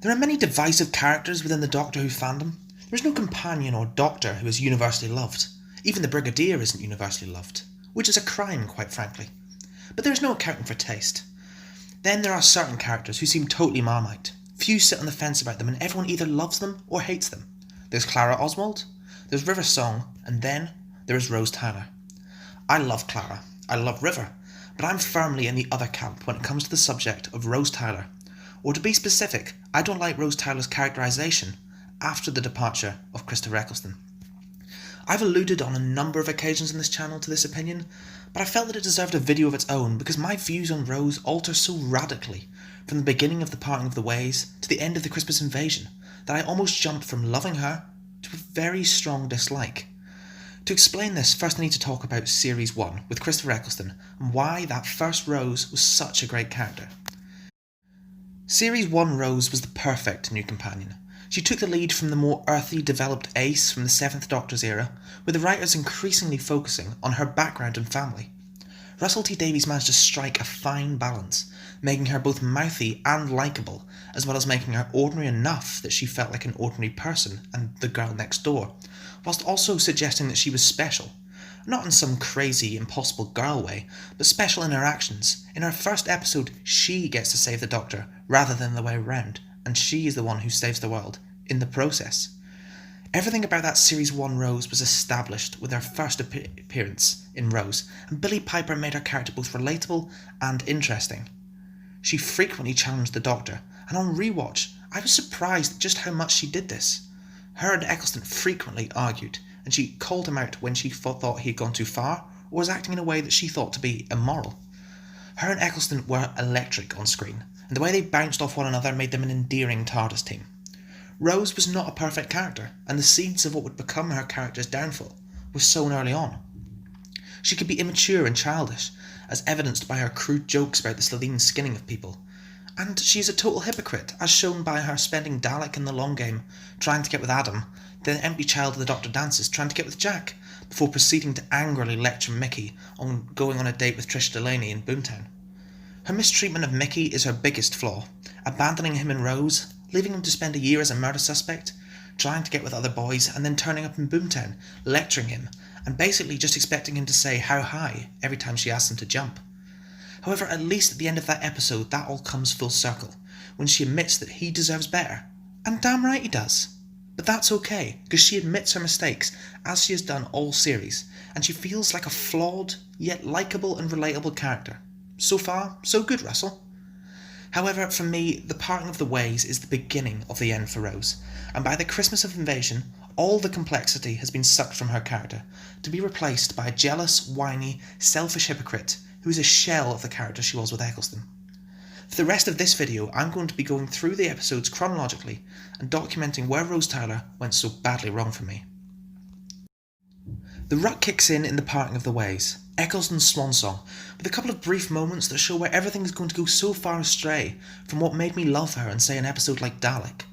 There are many divisive characters within the Doctor Who fandom. There is no companion or doctor who is universally loved. Even the Brigadier isn't universally loved, which is a crime, quite frankly. But there is no accounting for taste. Then there are certain characters who seem totally Marmite. Few sit on the fence about them and everyone either loves them or hates them. There's Clara Oswald, there's River Song, and then there is Rose Tyler. I love Clara, I love River, but I'm firmly in the other camp when it comes to the subject of Rose Tyler. Or to be specific, I don't like Rose Tyler's characterisation after the departure of Christopher Eccleston. I've alluded on a number of occasions in this channel to this opinion, but I felt that it deserved a video of its own because my views on Rose alter so radically from the beginning of The Parting of the Ways to the end of the Christmas Invasion that I almost jumped from loving her to a very strong dislike. To explain this, first I need to talk about Series 1 with Christopher Eccleston and why that first Rose was such a great character. Series 1 Rose was the perfect new companion. She took the lead from the more earthy developed Ace from the 7th Doctor's era, with the writers increasingly focusing on her background and family. Russell T Davies managed to strike a fine balance, making her both mouthy and likeable, as well as making her ordinary enough that she felt like an ordinary person and the girl next door, whilst also suggesting that she was special. Not in some crazy, impossible girl way, but special in her actions. In her first episode, she gets to save the Doctor, rather than the way around, and she is the one who saves the world, in the process. Everything about that Series 1 Rose was established with her first appearance in Rose, and Billie Piper made her character both relatable and interesting. She frequently challenged the Doctor, and on rewatch, I was surprised at just how much she did this. Her and Eccleston frequently argued, and she called him out when she thought he had gone too far, or was acting in a way that she thought to be immoral. Her and Eccleston were electric on screen, and the way they bounced off one another made them an endearing TARDIS team. Rose was not a perfect character, and the seeds of what would become her character's downfall were sown early on. She could be immature and childish, as evidenced by her crude jokes about the Slitheen skinning of people, and she is a total hypocrite, as shown by her spending Dalek in the long game trying to get with Adam, then empty child of the Doctor dances trying to get with Jack, before proceeding to angrily lecture Mickey on going on a date with Trish Delaney in Boomtown. Her mistreatment of Mickey is her biggest flaw, abandoning him in Rose, leaving him to spend a year as a murder suspect, trying to get with other boys, and then turning up in Boomtown, lecturing him, and basically just expecting him to say how high every time she asks him to jump. However, at least at the end of that episode, that all comes full circle, when she admits that he deserves better. And damn right he does. But that's okay, because she admits her mistakes, as she has done all series, and she feels like a flawed, yet likeable and relatable character. So far, so good, Russell. However, for me, The Parting of the Ways is the beginning of the end for Rose, and by the Christmas of Invasion, all the complexity has been sucked from her character, to be replaced by a jealous, whiny, selfish hypocrite who is a shell of the character she was with Eccleston. For the rest of this video, I'm going to be going through the episodes chronologically and documenting where Rose Tyler went so badly wrong for me. The rut kicks in The Parting of the Ways, Eccleston's swan song, with a couple of brief moments that show where everything is going to go so far astray from what made me love her in, say, an episode like Dalek.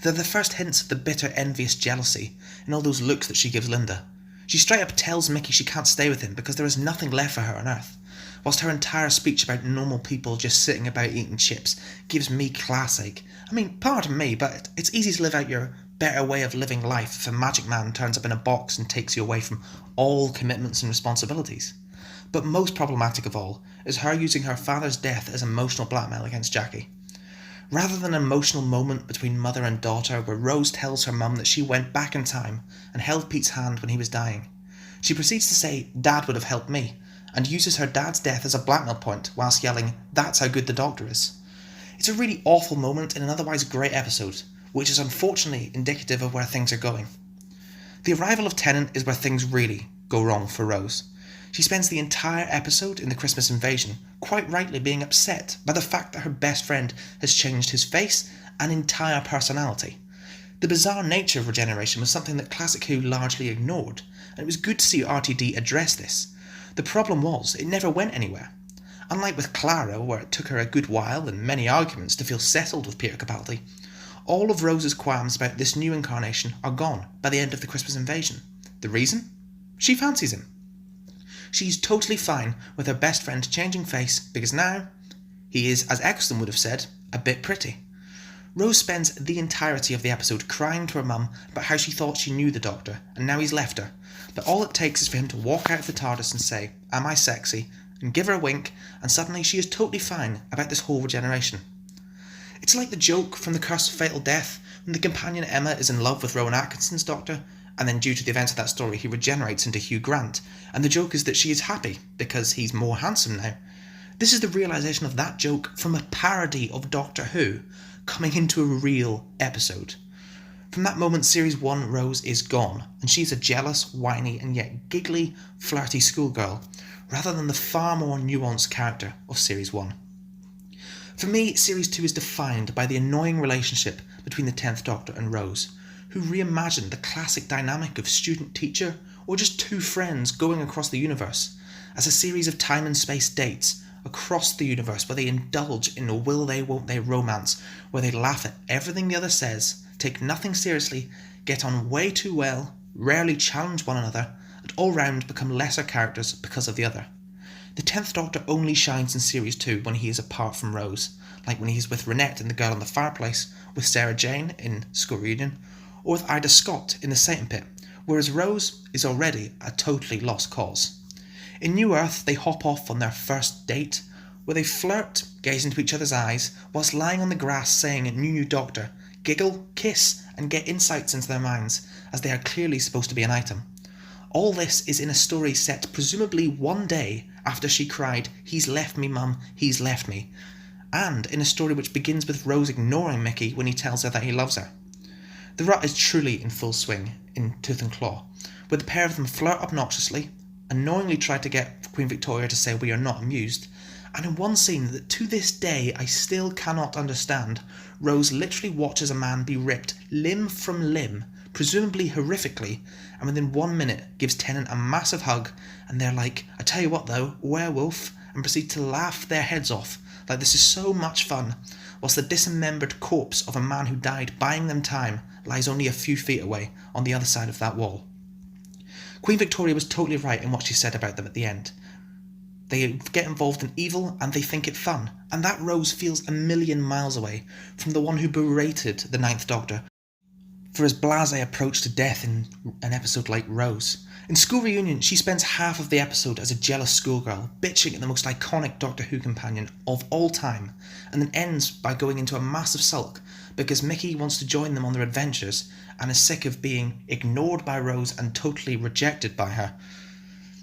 They're the first hints of the bitter, envious jealousy in all those looks that she gives Linda. She straight up tells Mickey she can't stay with him because there is nothing left for her on Earth, whilst her entire speech about normal people just sitting about eating chips gives me class ache. I mean, pardon me, but it's easy to live out your better way of living life if a magic man turns up in a box and takes you away from all commitments and responsibilities. But most problematic of all is her using her father's death as emotional blackmail against Jackie. Rather than an emotional moment between mother and daughter where Rose tells her mum that she went back in time and held Pete's hand when he was dying, she proceeds to say Dad would have helped me, and uses her dad's death as a blackmail point whilst yelling, "That's how good the Doctor is." It's a really awful moment in an otherwise great episode, which is unfortunately indicative of where things are going. The arrival of Tennant is where things really go wrong for Rose. She spends the entire episode in the Christmas Invasion quite rightly being upset by the fact that her best friend has changed his face and entire personality. The bizarre nature of regeneration was something that Classic Who largely ignored, and it was good to see RTD address this. The problem was, it never went anywhere. Unlike with Clara, where it took her a good while and many arguments to feel settled with Peter Capaldi, all of Rose's qualms about this new incarnation are gone by the end of the Christmas Invasion. The reason? She fancies him. She's totally fine with her best friend changing face because now he is, as Eccleston would have said, a bit pretty. Rose spends the entirety of the episode crying to her mum about how she thought she knew the Doctor, and now he's left her. But all it takes is for him to walk out of the TARDIS and say, "Am I sexy?" and give her a wink, and suddenly she is totally fine about this whole regeneration. It's like the joke from The Curse of Fatal Death, when the companion Emma is in love with Rowan Atkinson's Doctor, and then due to the events of that story he regenerates into Hugh Grant, and the joke is that she is happy because he's more handsome now. This is the realisation of that joke from a parody of Doctor Who, coming into a real episode. From that moment, Series 1 Rose is gone, and she's a jealous, whiny, and yet giggly, flirty schoolgirl, rather than the far more nuanced character of Series 1. For me, Series 2 is defined by the annoying relationship between the 10th Doctor and Rose, who reimagined the classic dynamic of student-teacher, or just two friends going across the universe, as a series of time and space dates across the universe where they indulge in a will they won't they romance, where they laugh at everything the other says, take nothing seriously, get on way too well, rarely challenge one another, and all round become lesser characters because of the other. The 10th Doctor only shines in Series 2 when he is apart from Rose, like when he's with Ronette in The Girl on the Fireplace, with Sarah Jane in School Reunion, or with Ida Scott in The Satan Pit, whereas Rose is already a totally lost cause. In New Earth, they hop off on their first date, where they flirt, gaze into each other's eyes, whilst lying on the grass saying new Doctor, giggle, kiss, and get insights into their minds, as they are clearly supposed to be an item. All this is in a story set presumably one day after she cried, "He's left me, Mum, he's left me," and in a story which begins with Rose ignoring Mickey when he tells her that he loves her. The rut is truly in full swing in Tooth and Claw, where the pair of them flirt obnoxiously, annoyingly try to get Queen Victoria to say "we are not amused," and in one scene that to this day I still cannot understand, Rose literally watches a man be ripped limb from limb, presumably horrifically, and within 1 minute gives Tennant a massive hug, and they're like, "I tell you what though, werewolf," and proceed to laugh their heads off, like this is so much fun, whilst the dismembered corpse of a man who died buying them time lies only a few feet away on the other side of that wall. Queen Victoria was totally right in what she said about them at the end. They get involved in evil and they think it fun, and that Rose feels a million miles away from the one who berated the 9th Doctor for his blasé approach to death in an episode like Rose. In School Reunion, she spends half of the episode as a jealous schoolgirl, bitching at the most iconic Doctor Who companion of all time, and then ends by going into a massive sulk because Mickey wants to join them on their adventures and is sick of being ignored by Rose and totally rejected by her.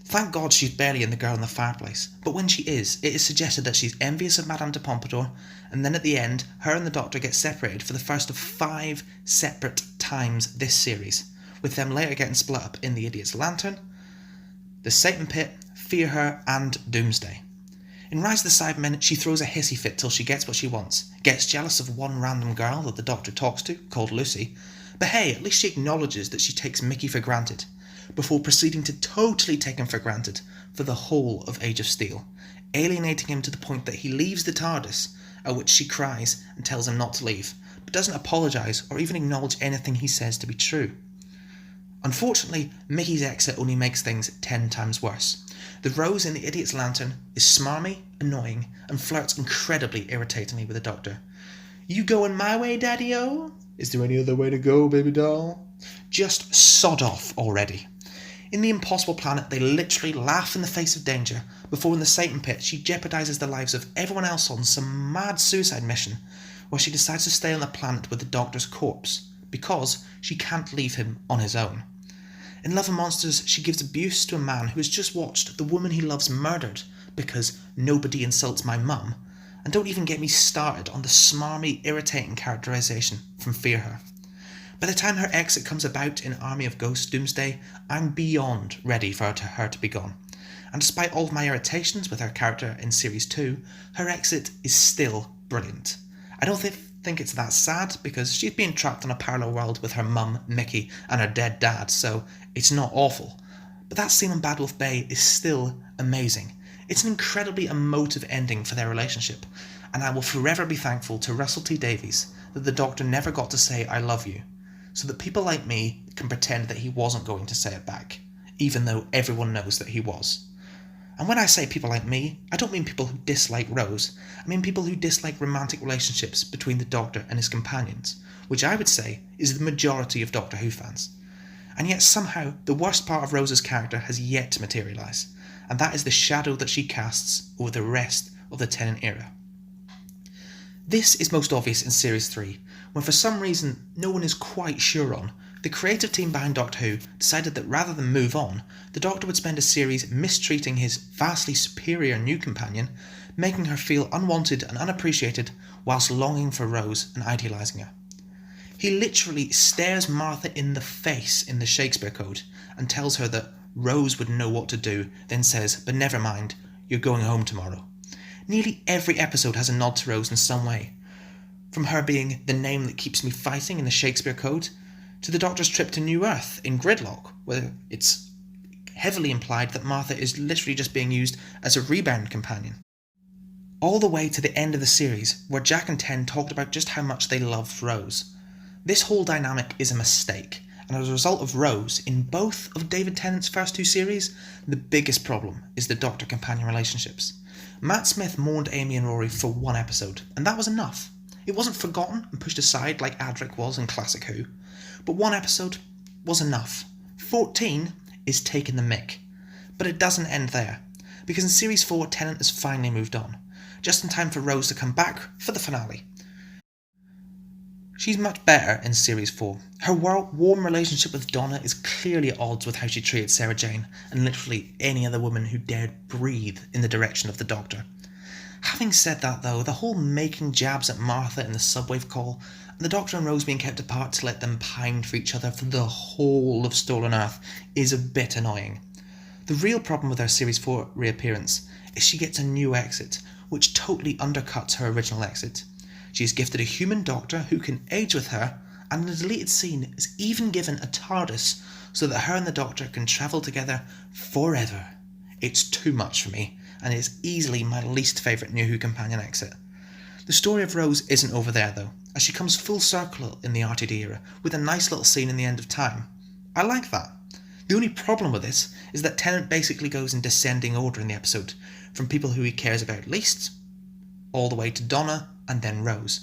Thank God she's barely in The Girl in the Fireplace, but when she is, it is suggested that she's envious of Madame de Pompadour, and then at the end, her and the Doctor get separated for the first of 5 separate times this series, with them later getting split up in The Idiot's Lantern, The Satan Pit, Fear Her, and Doomsday. In Rise of the Cybermen, she throws a hissy fit till she gets what she wants, gets jealous of one random girl that the Doctor talks to, called Lucy, but hey, at least she acknowledges that she takes Mickey for granted, before proceeding to totally take him for granted for the whole of Age of Steel, alienating him to the point that he leaves the TARDIS, at which she cries and tells him not to leave, but doesn't apologise or even acknowledge anything he says to be true. Unfortunately, Mickey's exit only makes things 10 times worse. The Rose in The Idiot's Lantern is smarmy, annoying, and flirts incredibly irritatingly with the Doctor. "You going my way, Daddy-O? Is there any other way to go, baby doll?" Just sod off already. In The Impossible Planet, they literally laugh in the face of danger, before in The Satan Pit she jeopardises the lives of everyone else on some mad suicide mission, where she decides to stay on the planet with the Doctor's corpse, because she can't leave him on his own. In Love and Monsters, she gives abuse to a man who has just watched the woman he loves murdered because nobody insults my mum, and don't even get me started on the smarmy, irritating characterisation from Fear Her. By the time her exit comes about in Army of Ghosts Doomsday, I'm beyond ready for her to be gone. And despite all of my irritations with her character in Series 2, her exit is still brilliant. I don't think it's that sad, because she's being trapped in a parallel world with her mum, Mickey, and her dead dad, so it's not awful. But that scene on Bad Wolf Bay is still amazing. It's an incredibly emotive ending for their relationship, and I will forever be thankful to Russell T Davies that the Doctor never got to say "I love you," so that people like me can pretend that he wasn't going to say it back, even though everyone knows that he was. And when I say people like me, I don't mean people who dislike Rose, I mean people who dislike romantic relationships between the Doctor and his companions, which I would say is the majority of Doctor Who fans. And yet somehow the worst part of Rose's character has yet to materialise, and that is the shadow that she casts over the rest of the Tennant era. This is most obvious in Series 3, when for some reason no one is quite sure on, the creative team behind Doctor Who decided that rather than move on, the Doctor would spend a series mistreating his vastly superior new companion, making her feel unwanted and unappreciated whilst longing for Rose and idealising her. He literally stares Martha in the face in the Shakespeare Code and tells her that Rose would know what to do, then says, "But never mind, you're going home tomorrow." Nearly every episode has a nod to Rose in some way, from her being the name that keeps me fighting in the Shakespeare Code, to the Doctor's trip to New Earth in Gridlock, where it's heavily implied that Martha is literally just being used as a rebound companion. All the way to the end of the series, where Jack and Ten talked about just how much they loved Rose. This whole dynamic is a mistake, and as a result of Rose, in both of David Tennant's first two series, the biggest problem is the Doctor-companion relationships. Matt Smith mourned Amy and Rory for one episode, and that was enough. It wasn't forgotten and pushed aside like Adric was in Classic Who, but one episode was enough. 14 is taking the mick. But it doesn't end there, because in Series 4 Tennant has finally moved on, just in time for Rose to come back for the finale. She's much better in Series 4. Her warm relationship with Donna is clearly at odds with how she treated Sarah Jane and literally any other woman who dared breathe in the direction of the Doctor. Having said that though, the whole making jabs at Martha in the subwave call, and the Doctor and Rose being kept apart to let them pine for each other for the whole of Stolen Earth is a bit annoying. The real problem with her Series 4 reappearance is she gets a new exit, which totally undercuts her original exit. She is gifted a human Doctor who can age with her, and in a deleted scene is even given a TARDIS so that her and the Doctor can travel together forever. It's too much for me, and is easily my least favourite New Who companion exit. The story of Rose isn't over there though, as she comes full circle in the RTD era, with a nice little scene in the End of Time. I like that. The only problem with this is that Tennant basically goes in descending order in the episode, from people who he cares about least, all the way to Donna, and then Rose.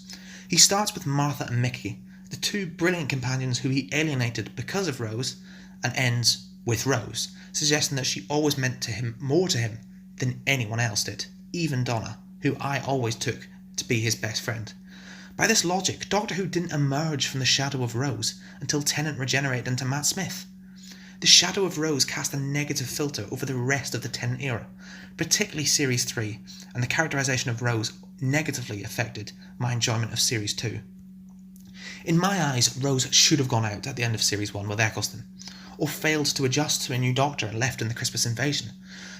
He starts with Martha and Mickey, the two brilliant companions who he alienated because of Rose, and ends with Rose, suggesting that she always meant more to him than anyone else did, even Donna, who I always took to be his best friend. By this logic, Doctor Who didn't emerge from the shadow of Rose until Tennant regenerated into Matt Smith. The shadow of Rose cast a negative filter over the rest of the Tennant era, particularly Series 3, and the characterisation of Rose negatively affected my enjoyment of Series 2. In my eyes, Rose should have gone out at the end of Series 1 with Eccleston, or failed to adjust to a new Doctor and left in the Christmas Invasion.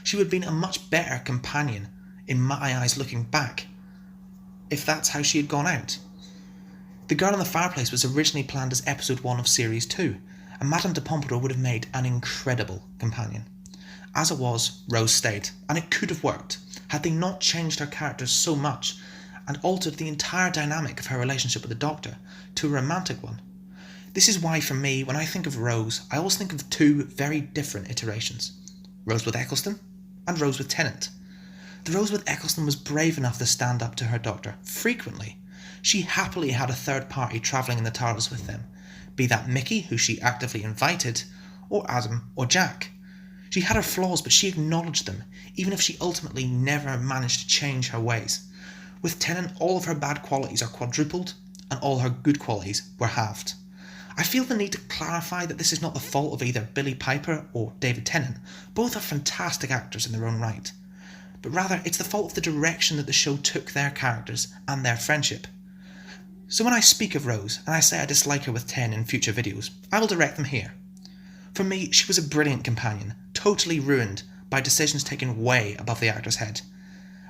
She would have been a much better companion, in my eyes looking back, if that's how she had gone out. The Girl in the Fireplace was originally planned as Episode 1 of Series 2, and Madame de Pompadour would have made an incredible companion. As it was, Rose stayed, and it could have worked, had they not changed her character so much and altered the entire dynamic of her relationship with the Doctor to a romantic one. This is why, for me, when I think of Rose, I always think of two very different iterations. Rose with Eccleston, and Rose with Tennant. The Rose with Eccleston was brave enough to stand up to her Doctor, frequently. She happily had a third party travelling in the TARDIS with them, be that Mickey, who she actively invited, or Adam or Jack. She had her flaws, but she acknowledged them, even if she ultimately never managed to change her ways. With Tennant, all of her bad qualities are quadrupled, and all her good qualities were halved. I feel the need to clarify that this is not the fault of either Billie Piper or David Tennant. Both are fantastic actors in their own right. But rather, it's the fault of the direction that the show took their characters and their friendship. So when I speak of Rose, and I say I dislike her with 10 in future videos, I will direct them here. For me, she was a brilliant companion, totally ruined by decisions taken way above the actor's head.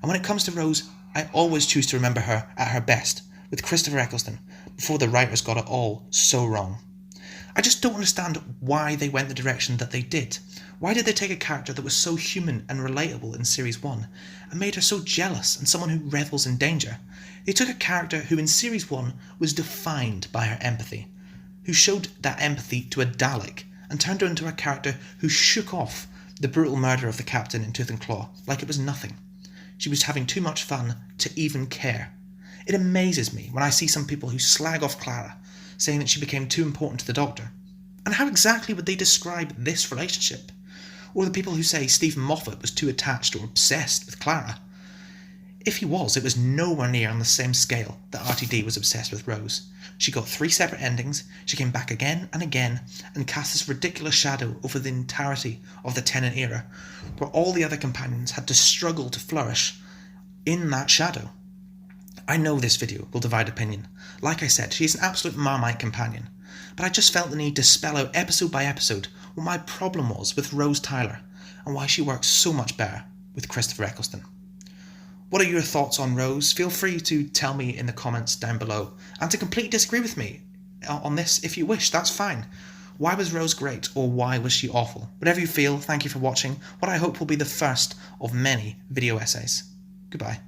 And when it comes to Rose, I always choose to remember her at her best, with Christopher Eccleston, before the writers got it all so wrong. I just don't understand why they went the direction that they did. Why did they take a character that was so human and relatable in Series 1, and made her so jealous and someone who revels in danger? They took a character who in Series 1 was defined by her empathy, who showed that empathy to a Dalek, and turned her into a character who shook off the brutal murder of the captain in Tooth and Claw like it was nothing. She was having too much fun to even care. It amazes me when I see some people who slag off Clara, saying that she became too important to the Doctor. And how exactly would they describe this relationship? Or the people who say Stephen Moffat was too attached or obsessed with Clara. If he was, it was nowhere near on the same scale that RTD was obsessed with Rose. She got 3 separate endings, she came back again and again, and cast this ridiculous shadow over the entirety of the Tennant era, where all the other companions had to struggle to flourish in that shadow. I know this video will divide opinion. Like I said, she is an absolute Marmite companion, but I just felt the need to spell out episode by episode what my problem was with Rose Tyler, and why she works so much better with Christopher Eccleston. What are your thoughts on Rose? Feel free to tell me in the comments down below, and to completely disagree with me on this if you wish, that's fine. Why was Rose great, or why was she awful? Whatever you feel, thank you for watching what I hope will be the first of many video essays. Goodbye.